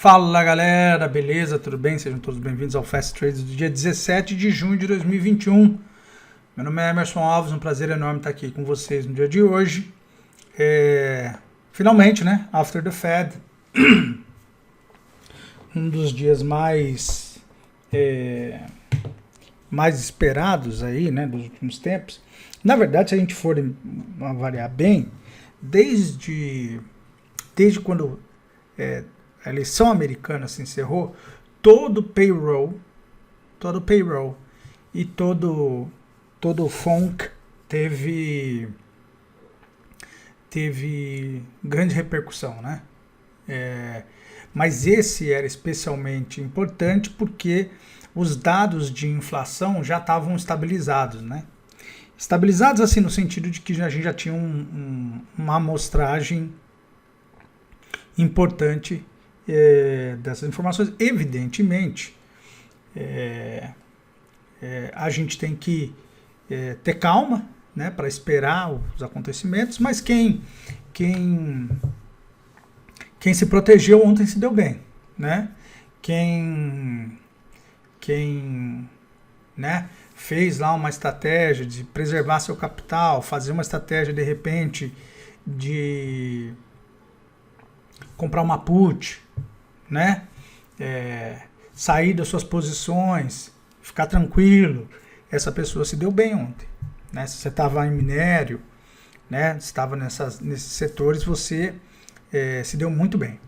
Fala galera, beleza? Tudo bem? Sejam todos bem-vindos ao Fast Trades do dia 17 de junho de 2021. Meu nome é Emerson Alves, um prazer enorme estar aqui com vocês no dia de hoje. Finalmente, né? After the Fed, um dos dias mais esperados aí, né, dos últimos tempos. Na verdade, se a gente for avaliar bem, desde quando a eleição americana se encerrou, todo o payroll e todo o FONC teve grande repercussão, né? Mas esse era especialmente importante porque os dados de inflação já estavam estabilizados, né? Estabilizados assim no sentido de que a gente já tinha uma amostragem importante dessas informações. Evidentemente, a gente tem que ter calma, né, para esperar os acontecimentos, mas quem se protegeu ontem se deu bem, né? Quem né, fez lá uma estratégia de preservar seu capital, fazer uma estratégia de repente de comprar uma put, né? Sair das suas posições, ficar tranquilo, essa pessoa se deu bem ontem, né? Se você estava em minério, né? Se estava nesses setores, você se deu muito bem,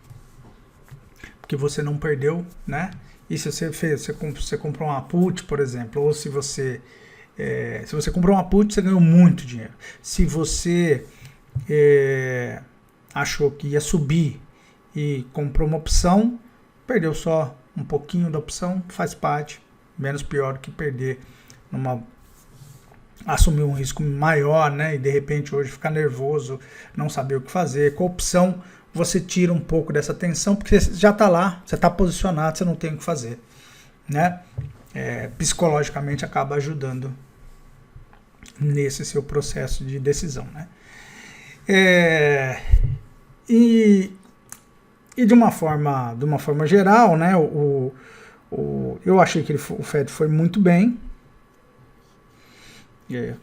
porque você não perdeu, né? E se você comprou uma put, por exemplo, ou se você comprou uma put, você ganhou muito dinheiro. Se você achou que ia subir e comprou uma opção, perdeu só um pouquinho da opção, faz parte, menos pior do que perder assumir um risco maior, né? E de repente hoje ficar nervoso, não saber o que fazer. Com a opção, você tira um pouco dessa tensão, porque você já está lá, você está posicionado, você não tem o que fazer, né? Psicologicamente acaba ajudando nesse seu processo de decisão, né? E de uma forma geral, né, eu achei que o Fed foi muito bem.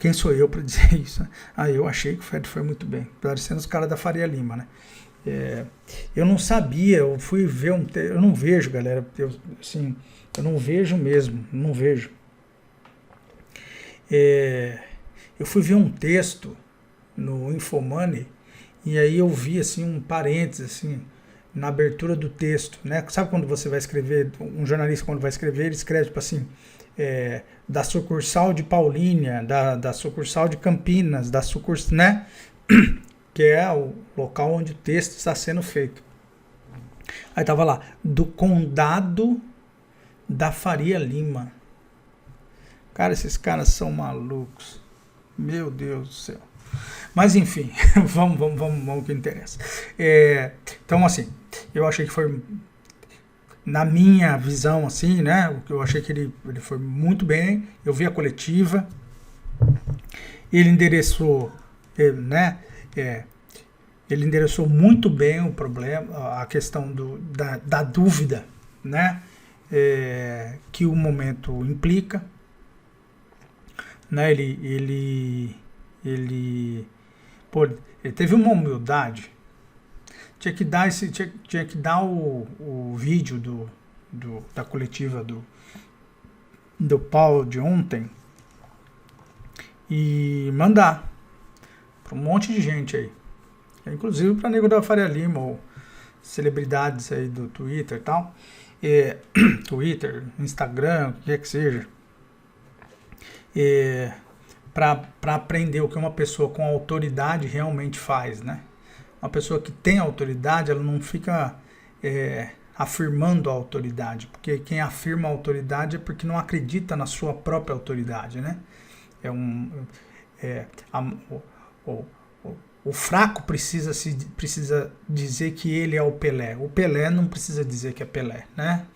Quem sou eu para dizer isso? Eu achei que o Fed foi muito bem, parecendo os caras da Faria Lima, né? Eu não sabia, eu fui ver eu não vejo, galera, eu não vejo mesmo, não vejo. Eu fui ver um texto no Infomoney e aí eu vi assim um parênteses assim na abertura do texto, né? Sabe quando você vai escrever, um jornalista quando vai escrever, ele escreve tipo assim, da sucursal de Paulínia, da sucursal de Campinas, da sucursal, né? Que é o local onde o texto está sendo feito. Aí tava lá, do condado da Faria Lima. Cara, esses caras são malucos. Meu Deus do céu. Mas enfim, vamos ao que interessa. Então assim, eu achei que foi, na minha visão assim, né, eu achei que ele foi muito bem. Eu vi a coletiva, ele endereçou, né, ele endereçou muito bem o problema, a questão da dúvida, né, que o momento implica, né, ele teve uma humildade. Tinha que dar o vídeo da coletiva do Powell de ontem e mandar para um monte de gente aí, inclusive para nego da Faria Lima ou celebridades aí do Twitter e tal, Twitter, Instagram, o que quer que seja, para aprender o que uma pessoa com autoridade realmente faz, né? Uma pessoa que tem autoridade, ela não fica afirmando a autoridade, porque quem afirma a autoridade é porque não acredita na sua própria autoridade, né? O fraco precisa dizer que ele é o Pelé. O Pelé não precisa dizer que é Pelé, né?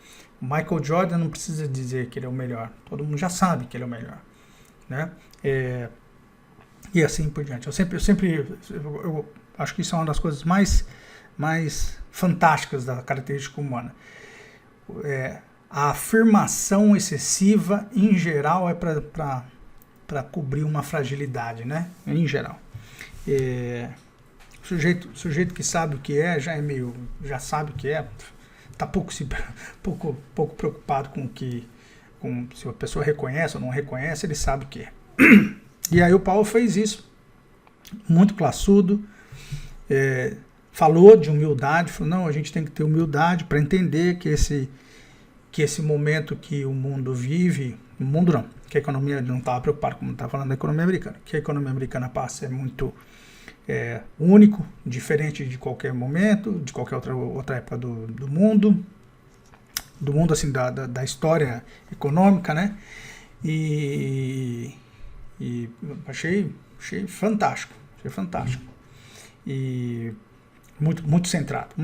O Michael Jordan não precisa dizer que ele é o melhor. Todo mundo já sabe que ele é o melhor, né? E assim por diante. Eu acho que isso é uma das coisas mais mais fantásticas da característica humana. A afirmação excessiva, em geral, é para cobrir uma fragilidade, né? Em geral. O sujeito que sabe o que é, já sabe o que é, está pouco preocupado com se a pessoa reconhece ou não reconhece, ele sabe o que é. E aí o Paulo fez isso, muito classudo, falou de humildade, falou, não, a gente tem que ter humildade para entender que esse momento que o mundo vive, o mundo não, que a economia, ele não estava preocupado, como estava falando da economia americana, que a economia americana passa é muito único, diferente de qualquer momento, de qualquer outra época do mundo assim, da história econômica, né? E achei fantástico, e muito centrado.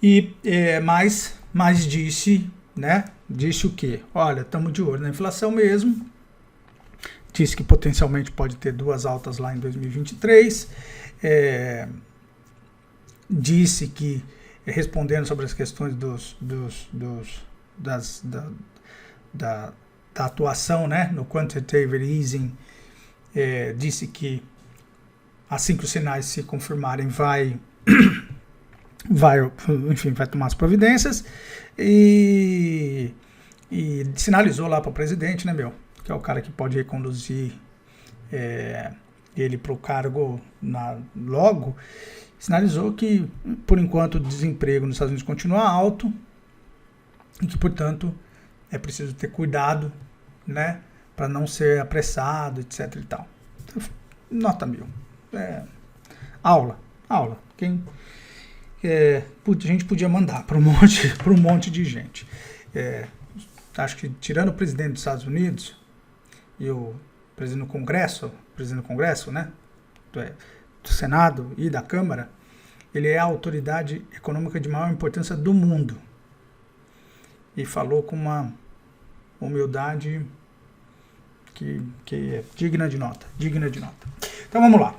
E mas disse, né? Disse o quê? Olha, estamos de olho na inflação mesmo. Disse que potencialmente pode ter 2 altas lá em 2023. Disse que, respondendo sobre as questões da atuação, né, no quantitative easing, disse que assim que os sinais se confirmarem vai tomar as providências e sinalizou lá para o presidente, né, que é o cara que pode reconduzir ele para o cargo logo, sinalizou que, por enquanto, o desemprego nos Estados Unidos continua alto e que, portanto, é preciso ter cuidado, né, para não ser apressado, etc. e tal. Nota 1000. Aula. A gente podia mandar para um monte de gente. Acho que, tirando o presidente dos Estados Unidos e o presidente do Congresso, né, do Senado e da Câmara, ele é a autoridade econômica de maior importância do mundo. E falou com uma humildade que é digna de nota. Então vamos lá.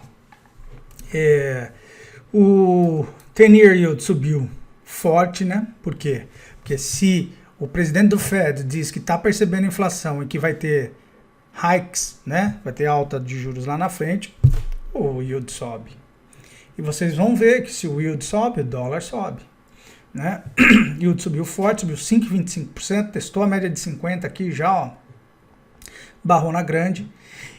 O 10-year yield subiu forte, né? Por quê? Porque se o presidente do Fed diz que está percebendo inflação e que vai ter hikes, né? Vai ter alta de juros lá na frente, o yield sobe. E vocês vão ver que se o yield sobe, o dólar sobe, né? O yield subiu forte, subiu 5,25%, testou a média de 50 aqui já, ó, barrou na grande.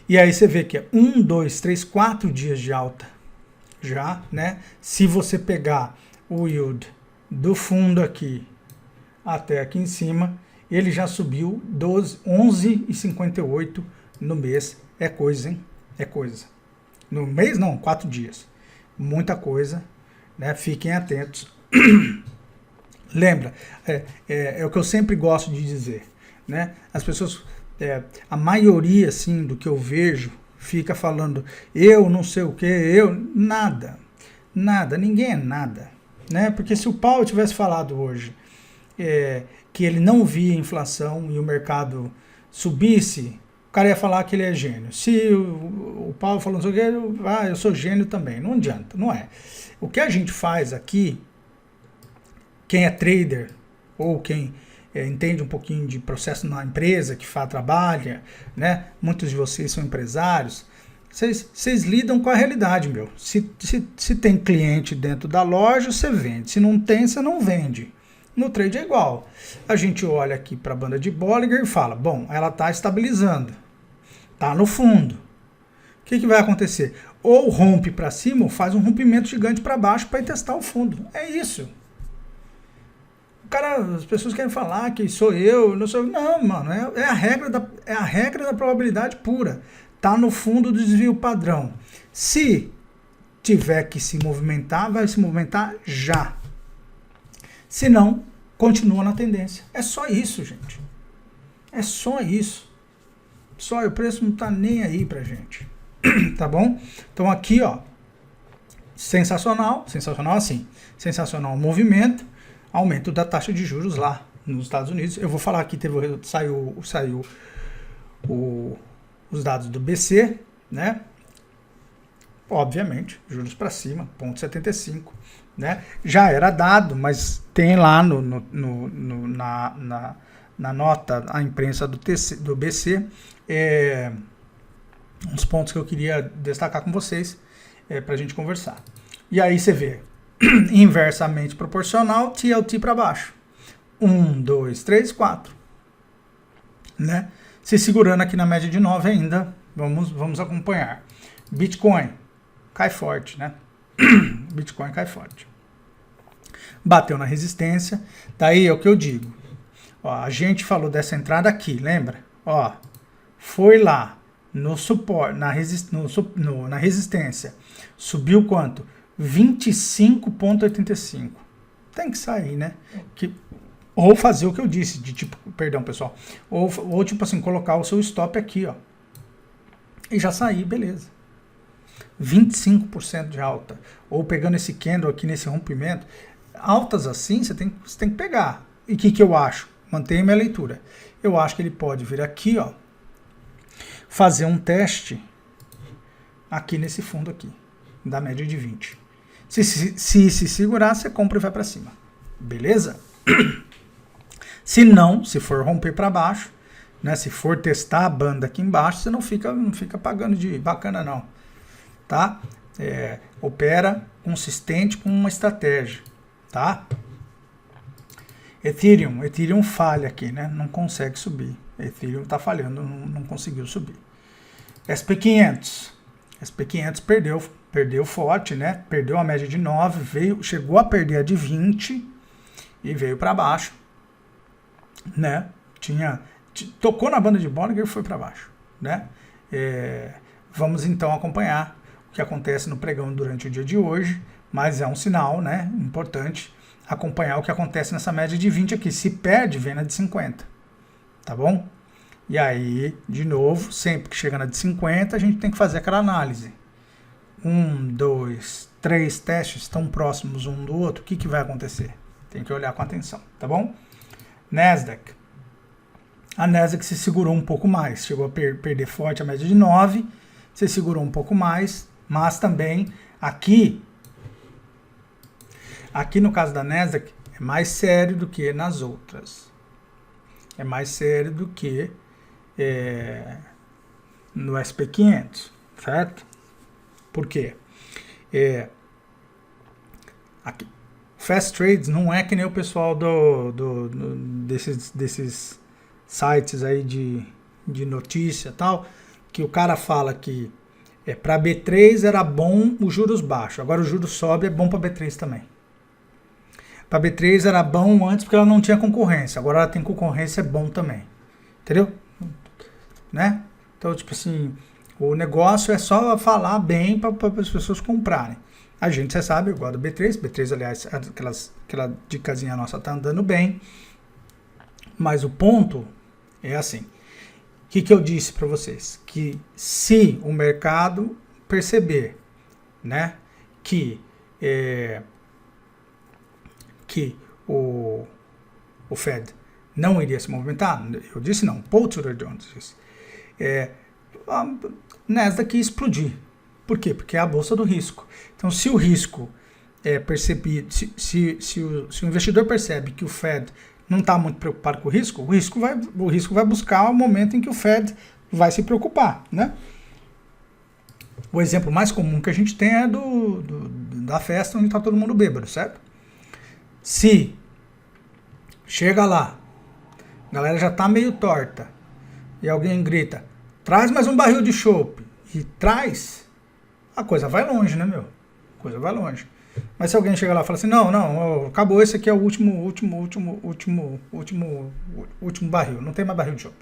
E aí você vê que é 1, 2, 3, 4 dias de alta já, né? Se você pegar o yield do fundo aqui até aqui em cima, ele já subiu 11,58 no mês. É coisa, hein? É coisa. No mês não, 4 dias. Muita coisa, né? Fiquem atentos. Lembra, é o que eu sempre gosto de dizer, né? As pessoas, a maioria, assim, do que eu vejo, fica falando, eu não sei o que, nada, ninguém é nada, né? Porque se o Paulo tivesse falado hoje que ele não via inflação e o mercado subisse, o cara ia falar que ele é gênio. Se o Paulo falou, não sei o que, eu sou gênio também. Não adianta, não é. O que a gente faz aqui, quem é trader ou quem entende um pouquinho de processo na empresa, que trabalha, né? Muitos de vocês são empresários, vocês lidam com a realidade, meu. Se tem cliente dentro da loja, você vende. Se não tem, você não vende. No trade é igual. A gente olha aqui para a banda de Bollinger e fala, bom, ela está estabilizando, está no fundo. O que vai acontecer? Ou rompe para cima ou faz um rompimento gigante para baixo para ir testar o fundo. É isso. As pessoas querem falar que sou eu, não sou eu. Não, mano, é a regra da probabilidade pura. Tá no fundo do desvio padrão. Se tiver que se movimentar, vai se movimentar já. Se não, continua na tendência. É só isso, gente. É só isso. O preço não tá nem aí pra gente. Tá bom? Então aqui, ó, sensacional assim. Sensacional o movimento. Aumento da taxa de juros lá nos Estados Unidos. Eu vou falar aqui, saiu os dados do BC, né? obviamente, juros para cima, 0,75, né? Já era dado, mas tem lá na nota, a imprensa do BC, uns pontos que eu queria destacar com vocês para a gente conversar. E aí você vê, inversamente proporcional, TLT para baixo. 1, 2, 3, 4. Né? Se segurando aqui na média de 9 ainda, vamos acompanhar. Bitcoin cai forte, né? Bitcoin cai forte. Bateu na resistência, daí é o que eu digo. Ó, a gente falou dessa entrada aqui, lembra? Ó, foi lá no suporte, na resistência, subiu quanto? 25,85. Tem que sair, né? Ou fazer o que eu disse, de tipo, perdão, pessoal, ou tipo assim, colocar o seu stop aqui, ó, e já sair, beleza. 25% de alta, ou pegando esse candle aqui nesse rompimento, altas assim, você tem que pegar. E o que eu acho? Mantenha minha leitura. Eu acho que ele pode vir aqui, ó, fazer um teste aqui nesse fundo aqui, da média de 20. Se segurar, você compra e vai para cima. Beleza? Se não, se for romper para baixo, né, se for testar a banda aqui embaixo, você não fica pagando de bacana não, tá? Opera consistente com uma estratégia, tá? Ethereum falha aqui, né? Não consegue subir. Ethereum tá falhando, não conseguiu subir. SP500 perdeu forte, né? Perdeu a média de 9, chegou a perder a de 20 e veio para baixo, né? Tocou na banda de Bollinger e foi para baixo, né? Vamos então acompanhar o que acontece no pregão durante o dia de hoje, mas é um sinal, né, importante acompanhar o que acontece nessa média de 20 aqui. Se perde, vem na de 50, tá bom? E aí, de novo, sempre que chega na de 50, a gente tem que fazer aquela análise. 1, 2, 3 testes estão próximos um do outro, o que vai acontecer? Tem que olhar com atenção, tá bom? Nasdaq. A Nasdaq se segurou um pouco mais, chegou a perder forte a média de 9, se segurou um pouco mais, mas também aqui no caso da Nasdaq, é mais sério do que nas outras. É mais sério do que no SP500, certo? Por quê? Aqui, Fast Trades não é que nem o pessoal desses sites aí de notícia e tal, que o cara fala que para B3 era bom os juros baixos, agora o juros sobe, é bom para B3 também. Para B3 era bom antes porque ela não tinha concorrência, agora ela tem concorrência, é bom também. Entendeu? Né? Então, tipo assim, o negócio é só falar bem para as pessoas comprarem. A gente, você sabe, eu gosto do B3. B3, aliás, aquela dicasinha nossa tá andando bem. Mas o ponto é assim. O que eu disse para vocês? Que se o mercado perceber, né, que o Fed não iria se movimentar, eu disse não, Paul Tudor Jones disse, a Nasdaq ia explodir. Por quê? Porque é a bolsa do risco. Então, se o risco é percebido, se o investidor percebe que o Fed não está muito preocupado com o risco vai buscar o momento em que o Fed vai se preocupar, né? O exemplo mais comum que a gente tem é da festa onde está todo mundo bêbado, certo? Se chega lá, a galera já está meio torta, e alguém grita, traz mais um barril de chopp, e traz, a coisa vai longe, né, meu? A coisa vai longe. Mas se alguém chega lá e fala assim, não, acabou, esse aqui é o último barril, não tem mais barril de chopp.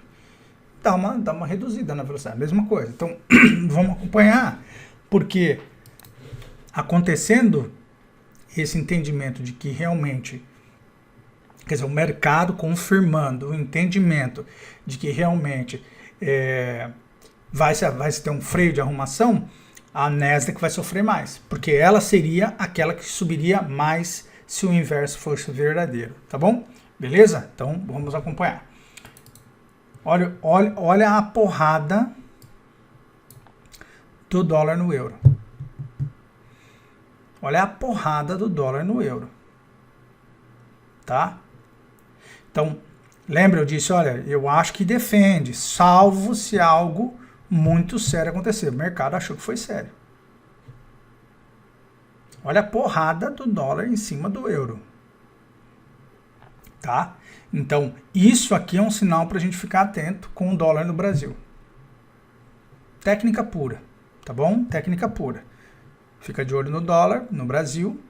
Dá uma reduzida na velocidade, mesma coisa. Então, vamos acompanhar, porque acontecendo esse entendimento de que realmente, quer dizer, o mercado confirmando o entendimento de que realmente vai se ter um freio de arrumação, a Nasdaq vai sofrer mais, porque ela seria aquela que subiria mais se o inverso fosse verdadeiro, tá bom? Beleza? Então, vamos acompanhar. Olha a porrada do dólar no euro. Olha a porrada do dólar no euro. Tá? Então, lembra, eu disse, olha, eu acho que defende, salvo se algo muito sério acontecer. O mercado achou que foi sério. Olha a porrada do dólar em cima do euro. Tá? Então, isso aqui é um sinal para a gente ficar atento com o dólar no Brasil. Técnica pura, tá bom? Técnica pura. Fica de olho no dólar no Brasil,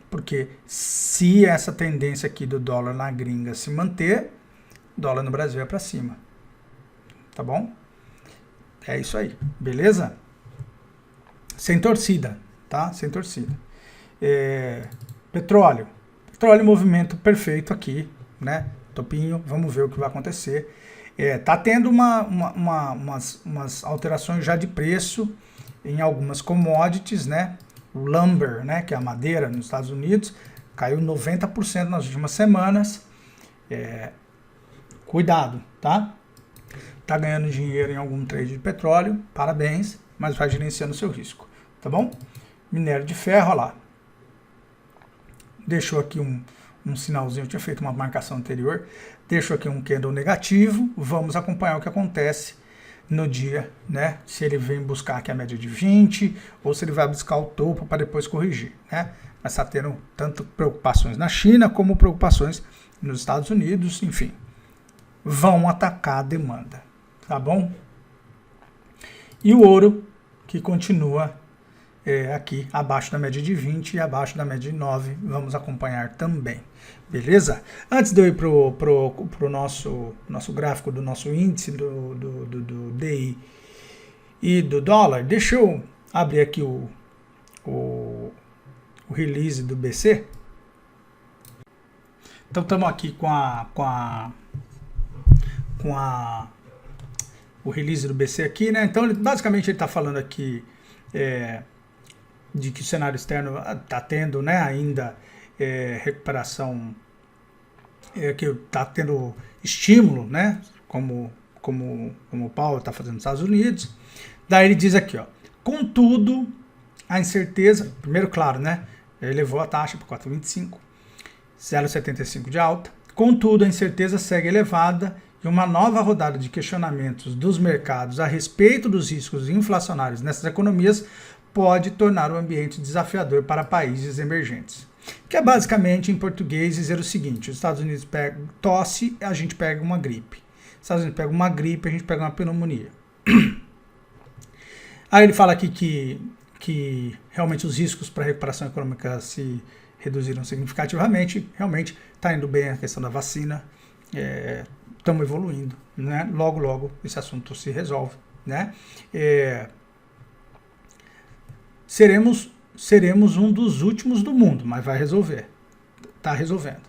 porque se essa tendência aqui do dólar na gringa se manter, dólar no Brasil é para cima. Tá bom? É isso aí, beleza? Sem torcida, tá? Sem torcida. Petróleo. Petróleo, movimento perfeito aqui, né? Topinho, vamos ver o que vai acontecer. Tá tendo umas alterações já de preço em algumas commodities, né? O lumber, né? Que é a madeira nos Estados Unidos, caiu 90% nas últimas semanas. Cuidado, tá? Tá ganhando dinheiro em algum trade de petróleo, parabéns, mas vai gerenciando o seu risco, tá bom? Minério de ferro, olha lá. Deixou aqui um sinalzinho, eu tinha feito uma marcação anterior, deixou aqui um candle negativo, vamos acompanhar o que acontece no dia, né? Se ele vem buscar aqui a média de 20, ou se ele vai buscar o topo para depois corrigir, né? Mas está tendo tanto preocupações na China, como preocupações nos Estados Unidos, enfim. Vão atacar a demanda, tá bom? E o ouro, que continua aqui abaixo da média de 20 e abaixo da média de 9, vamos acompanhar também, beleza? Antes de eu ir pro nosso gráfico do nosso índice do DI e do dólar, deixa eu abrir aqui o release do BC. Então estamos aqui com o release do BC aqui, né? Então basicamente ele está falando aqui de que o cenário externo está tendo, né, ainda recuperação, que está tendo estímulo, né, como o Powell está fazendo nos Estados Unidos. Daí ele diz aqui, ó, contudo, a incerteza, primeiro, claro, né, elevou a taxa para 4,25, 0,75 de alta. Contudo, a incerteza segue elevada e uma nova rodada de questionamentos dos mercados a respeito dos riscos inflacionários nessas economias pode tornar o ambiente desafiador para países emergentes. Que é basicamente, em português, dizer o seguinte: os Estados Unidos pegam tosse, a gente pega uma gripe. Os Estados Unidos pegam uma gripe, a gente pega uma pneumonia. Aí ele fala aqui que realmente os riscos para a recuperação econômica se reduziram significativamente. Realmente está indo bem a questão da vacina. Estamos evoluindo, né? Logo, logo esse assunto se resolve, né? Seremos um dos últimos do mundo, mas vai resolver. Está resolvendo.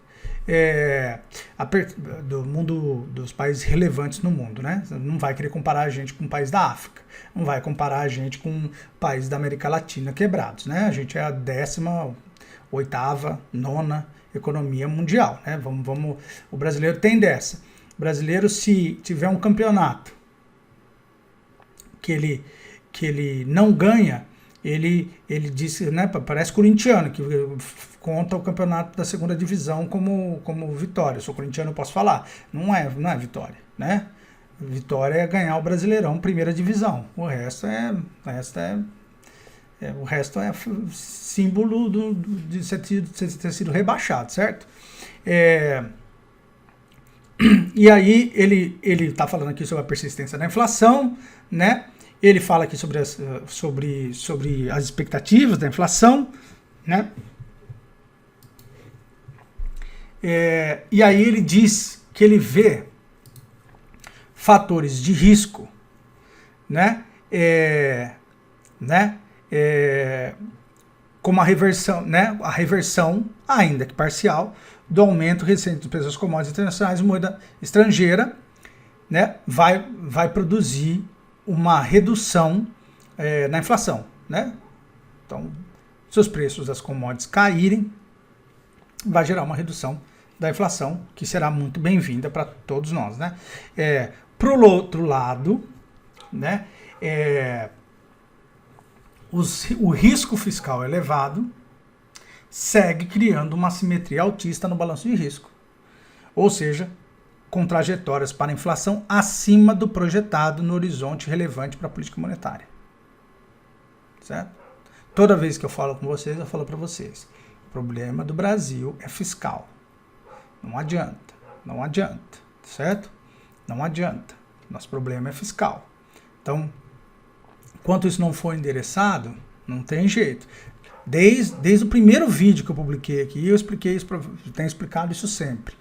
Do mundo, dos países relevantes no mundo, né? Não vai querer comparar a gente com um país da África. Não vai comparar a gente com países da América Latina quebrados, né? A gente é a 18ª, 9ª economia mundial, né? O brasileiro tem dessa. O brasileiro, se tiver um campeonato que ele não ganha, ele disse, né, parece corintiano, que conta o campeonato da segunda divisão como vitória. Eu sou corintiano, eu posso falar. Não é vitória, né? Vitória é ganhar o Brasileirão, primeira divisão. O resto é símbolo de ter sido rebaixado, certo? E aí ele está falando aqui sobre a persistência da inflação, né? Ele fala aqui sobre as expectativas da inflação, né? E aí ele diz que ele vê fatores de risco, né? Como a reversão, né? A reversão, ainda que parcial, do aumento recente dos preços das commodities internacionais, moeda estrangeira, né? Vai produzir uma redução na inflação, né? Então, se os preços das commodities caírem, vai gerar uma redução da inflação, que será muito bem-vinda para todos nós, né? Pro outro lado, né? O risco fiscal elevado, segue criando uma assimetria altista no balanço de risco. Ou seja, com trajetórias para a inflação acima do projetado no horizonte relevante para a política monetária. Certo? Toda vez que eu falo com vocês, eu falo para vocês. O problema do Brasil é fiscal. Não adianta, não adianta, certo? Não adianta. Nosso problema é fiscal. Então, enquanto isso não for endereçado, não tem jeito. Desde o primeiro vídeo que eu publiquei aqui, eu expliquei isso, tenho explicado isso sempre.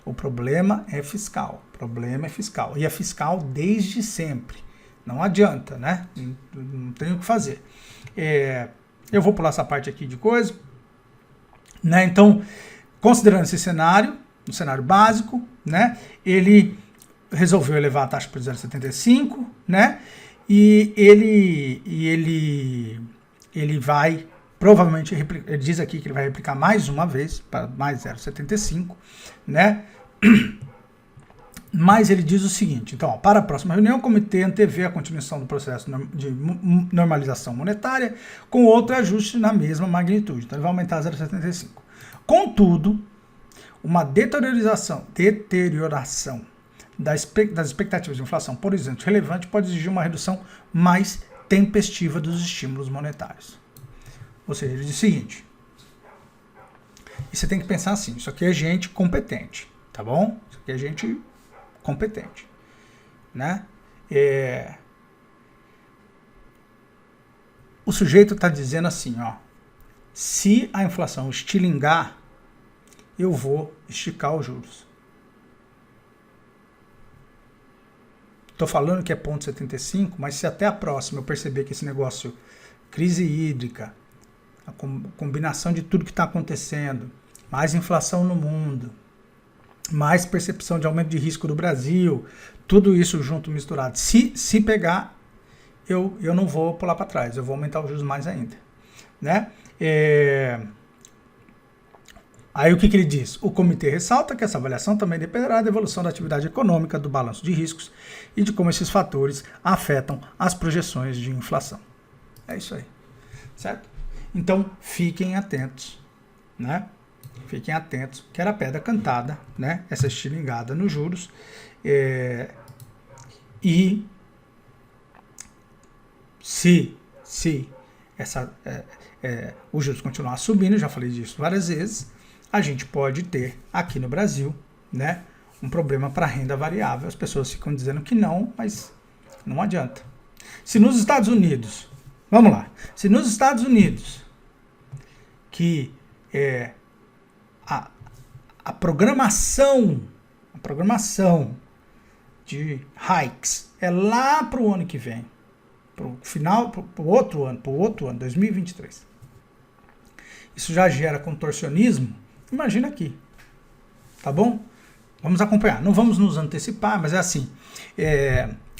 O problema é fiscal. O problema é fiscal. E é fiscal desde sempre. Não adianta, né? Não tem o que fazer. Eu vou pular essa parte aqui de coisa. Né? Então, considerando esse cenário, um cenário básico, né? Ele resolveu elevar a taxa para 0,75, né? E ele vai, provavelmente, ele diz aqui que ele vai replicar mais uma vez, para mais 0,75, né? Mas ele diz o seguinte, então, ó, para a próxima reunião, o comitê antevê a continuação do processo de normalização monetária com outro ajuste na mesma magnitude. Então, ele vai aumentar 0,75. Contudo, uma deterioração das expectativas de inflação, por exemplo, relevante, pode exigir uma redução mais tempestiva dos estímulos monetários. Ou seja, ele diz o seguinte, e você tem que pensar assim, isso aqui é gente competente, tá bom? Isso aqui é gente competente, né? O sujeito está dizendo assim, ó, se a inflação estilingar, eu vou esticar os juros. Estou falando que é 0,75, mas se até a próxima eu perceber que esse negócio, crise hídrica, a combinação de tudo que está acontecendo, mais inflação no mundo, mais percepção de aumento de risco do Brasil, tudo isso junto, misturado. Se pegar, eu não vou pular para trás, eu vou aumentar os juros mais ainda. Né? Aí o que ele diz? O comitê ressalta que essa avaliação também dependerá da evolução da atividade econômica, do balanço de riscos e de como esses fatores afetam as projeções de inflação. É isso aí, certo? Então, fiquem atentos, né? Fiquem atentos, que era a pedra cantada, né? Essa estilingada nos juros. E se os juros continuar subindo, já falei disso várias vezes, a gente pode ter aqui no Brasil, né, um problema para renda variável. As pessoas ficam dizendo que não, mas não adianta. Se nos Estados Unidos, vamos lá, se nos Estados Unidos, que a programação de hikes é lá para o ano que vem, para o final, para o outro ano, 2023. Isso já gera contorcionismo. Imagina aqui, tá bom? Vamos acompanhar, não vamos nos antecipar, mas é assim,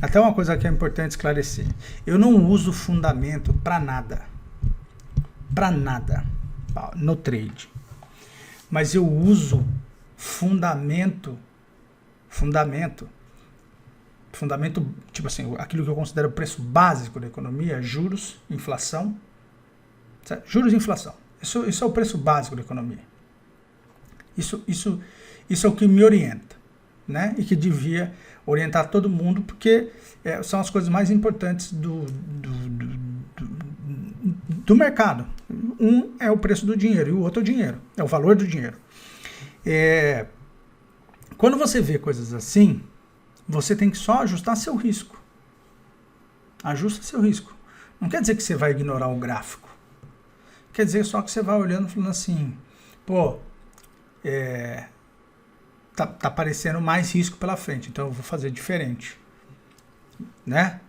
até uma coisa que é importante esclarecer, eu não uso fundamento para nada no trade, mas eu uso fundamento, tipo assim, aquilo que eu considero o preço básico da economia, juros, inflação, certo? Juros e inflação, isso é o preço básico da economia. Isso é o que me orienta, né? E que devia orientar todo mundo, porque são as coisas mais importantes do mercado. Um é o preço do dinheiro e o outro é o dinheiro, é o valor do dinheiro. Quando você vê coisas assim, você tem que só ajustar seu risco. Ajusta seu risco. Não quer dizer que você vai ignorar o gráfico. Quer dizer só que você vai olhando e falando assim, pô, tá aparecendo mais risco pela frente, então eu vou fazer diferente, né?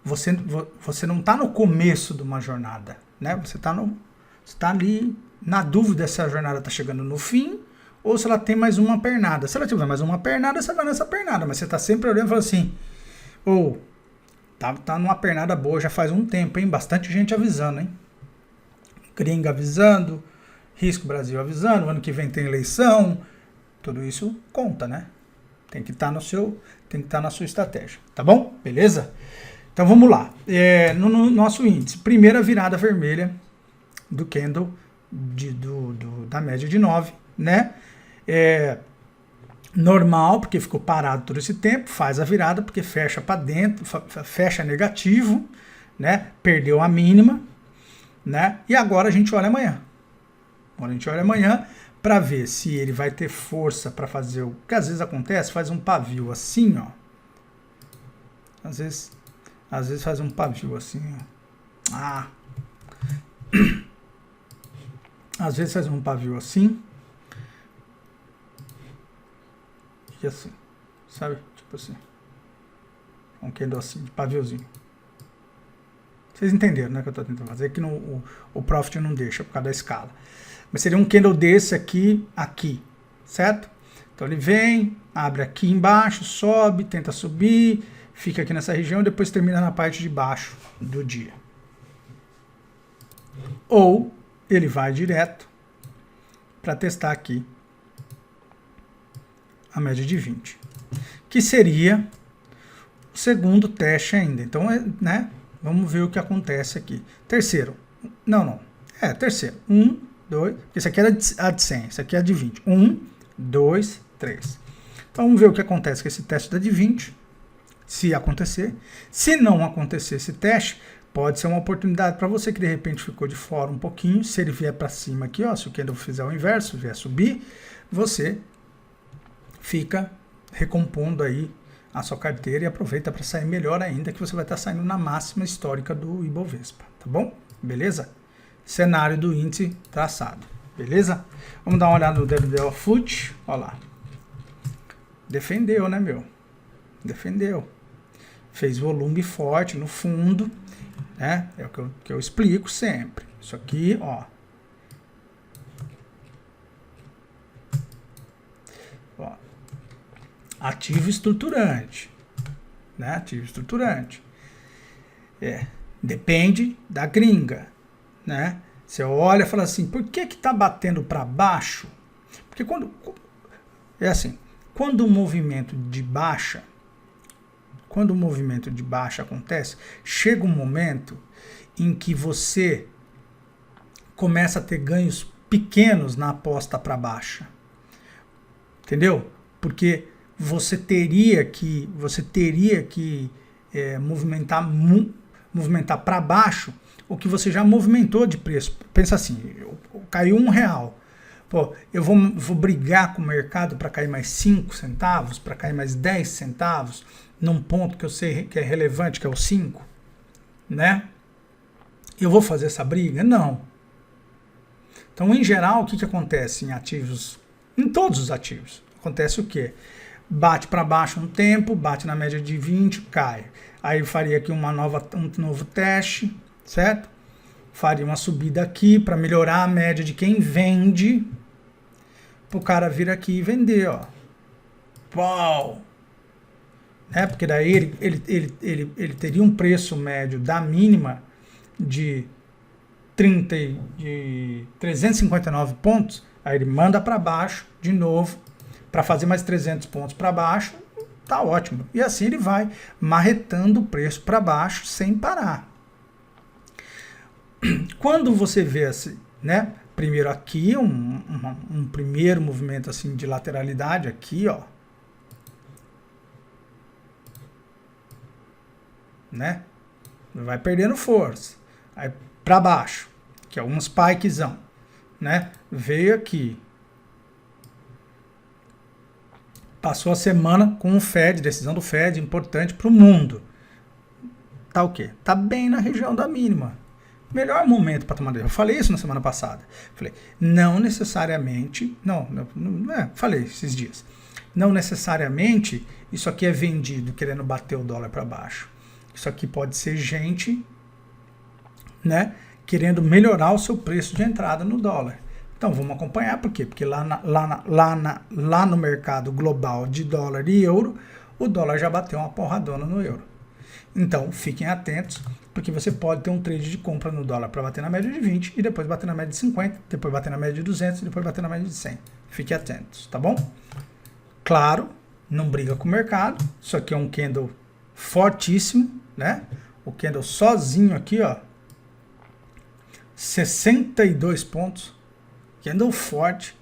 Você não está no começo de uma jornada, né? Você tá ali na dúvida se a jornada está chegando no fim ou se ela tem mais uma pernada. Se ela tiver mais uma pernada, você vai nessa pernada, mas você está sempre olhando e falando assim, tá numa pernada boa já faz um tempo, hein? Bastante gente avisando, hein? Gringa avisando, Risco Brasil avisando, ano que vem tem eleição, tudo isso conta, né? Tem que estar na sua estratégia, tá bom? Beleza? Então vamos lá. No nosso índice, primeira virada vermelha do candle da média de 9, né? Normal, porque ficou parado todo esse tempo, faz a virada, porque fecha para dentro, fecha negativo, né? Perdeu a mínima, né? E agora a gente olha amanhã. Agora a gente olha amanhã para ver se ele vai ter força para fazer o que às vezes acontece, faz um pavio assim, ó. Às vezes faz um pavio assim, ó. Às vezes faz um pavio assim. E assim, sabe? Tipo assim. Um candle assim, de paviozinho. Vocês entenderam, né, que eu tô tentando fazer? Que o Profit não deixa por causa da escala. Mas seria um candle desse aqui, certo? Então ele vem, abre aqui embaixo, sobe, tenta subir, fica aqui nessa região e depois termina na parte de baixo do dia. Ou ele vai direto para testar aqui a média de 20, que seria o segundo teste ainda. Então, né, vamos ver o que acontece aqui. Terceiro. Terceiro. 1, 2. Esse aqui era a de 100, esse aqui é a de 20. 1, 2, 3. Então, vamos ver o que acontece com esse teste da de 20, se acontecer. Se não acontecer esse teste, pode ser uma oportunidade para você que de repente ficou de fora um pouquinho. Se ele vier para cima aqui, ó, se o candle fizer o inverso, vier subir, você fica recompondo aí a sua carteira e aproveita para sair melhor ainda, que você vai estar saindo na máxima histórica do Ibovespa, tá bom? Beleza? Cenário do índice traçado, beleza? Vamos dar uma olhada no WDO FUT, olha lá. Defendeu, né, meu? Defendeu. Fez volume forte no fundo, né? É o que eu explico sempre. Isso aqui, ó. Ativo estruturante, né? Ativo estruturante. Depende da gringa, né? Você olha e fala assim, por que tá batendo para baixo? Porque quando o movimento de baixa, acontece, chega um momento em que você começa a ter ganhos pequenos na aposta para baixa. Entendeu? Porque você teria que movimentar para baixo o que você já movimentou de preço. Pensa assim, caiu R$1. Pô, eu vou brigar com o mercado para cair mais 5 centavos, para cair mais 10 centavos, num ponto que eu sei que é relevante, que é o 5, né? Eu vou fazer essa briga? Não. Então, em geral, o que acontece em ativos, em todos os ativos? Acontece o quê? Bate para baixo um tempo, bate na média de 20, cai. Aí faria aqui um novo teste, certo? Faria uma subida aqui para melhorar a média de quem vende, para o cara vir aqui e vender, ó. Pau! Né? Porque daí ele teria um preço médio da mínima de 359 pontos, aí ele manda para baixo de novo, para fazer mais 300 pontos para baixo, tá ótimo. E assim ele vai marretando o preço para baixo sem parar. Quando você vê assim, né? Primeiro aqui, um primeiro movimento assim de lateralidade aqui, ó. Né? Vai perdendo força. Aí para baixo, que é um spikezão, né? Veio aqui. Passou a semana com o Fed, decisão do Fed, importante para o mundo. Tá o quê? Tá bem na região da mínima. Melhor momento para tomar decisão. Eu falei isso na semana passada. Falei, não necessariamente, falei esses dias. Não necessariamente isso aqui é vendido querendo bater o dólar para baixo. Isso aqui pode ser gente, né, querendo melhorar o seu preço de entrada no dólar. Então vamos acompanhar, por quê? Porque lá no mercado global de dólar e euro, o dólar já bateu uma porradona no euro. Então fiquem atentos, porque você pode ter um trade de compra no dólar para bater na média de 20, e depois bater na média de 50, depois bater na média de 200, e depois bater na média de 100. Fiquem atentos, tá bom? Claro, não briga com o mercado, isso aqui é um candle fortíssimo, né? O candle sozinho aqui, ó, 62 pontos, que andou forte,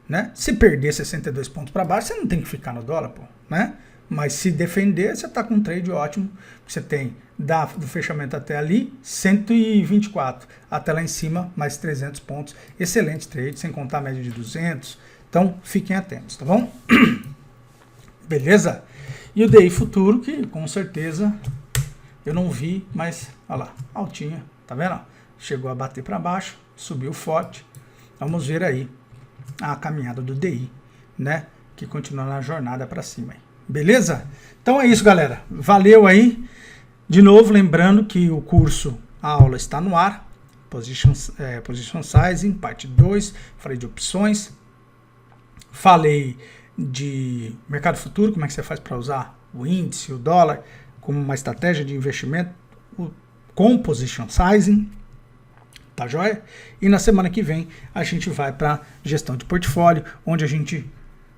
né? Se perder 62 pontos para baixo, você não tem que ficar no dólar, pô, né? Mas se defender, você está com um trade ótimo. Você tem do fechamento até ali, 124. Até lá em cima, mais 300 pontos. Excelente trade, sem contar a média de 200. Então, fiquem atentos, tá bom? Beleza? E o DI futuro, que com certeza eu não vi, mas olha lá, altinha, tá vendo? Chegou a bater para baixo, subiu forte. Vamos ver aí a caminhada do DI, né? Que continua na jornada para cima aí. Beleza? Então é isso, galera. Valeu aí. De novo, lembrando que o curso, a aula está no ar. Position Sizing, parte 2. Falei de opções. Falei de mercado futuro, como é que você faz para usar o índice, o dólar, como uma estratégia de investimento com Position Sizing. Tá joia? E na semana que vem a gente vai para gestão de portfólio, onde a gente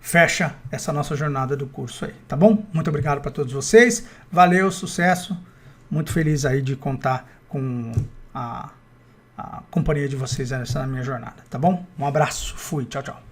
fecha essa nossa jornada do curso aí, tá bom? Muito obrigado para todos vocês, valeu, sucesso, muito feliz aí de contar com a companhia de vocês nessa minha jornada, tá bom? Um abraço, fui, tchau, tchau.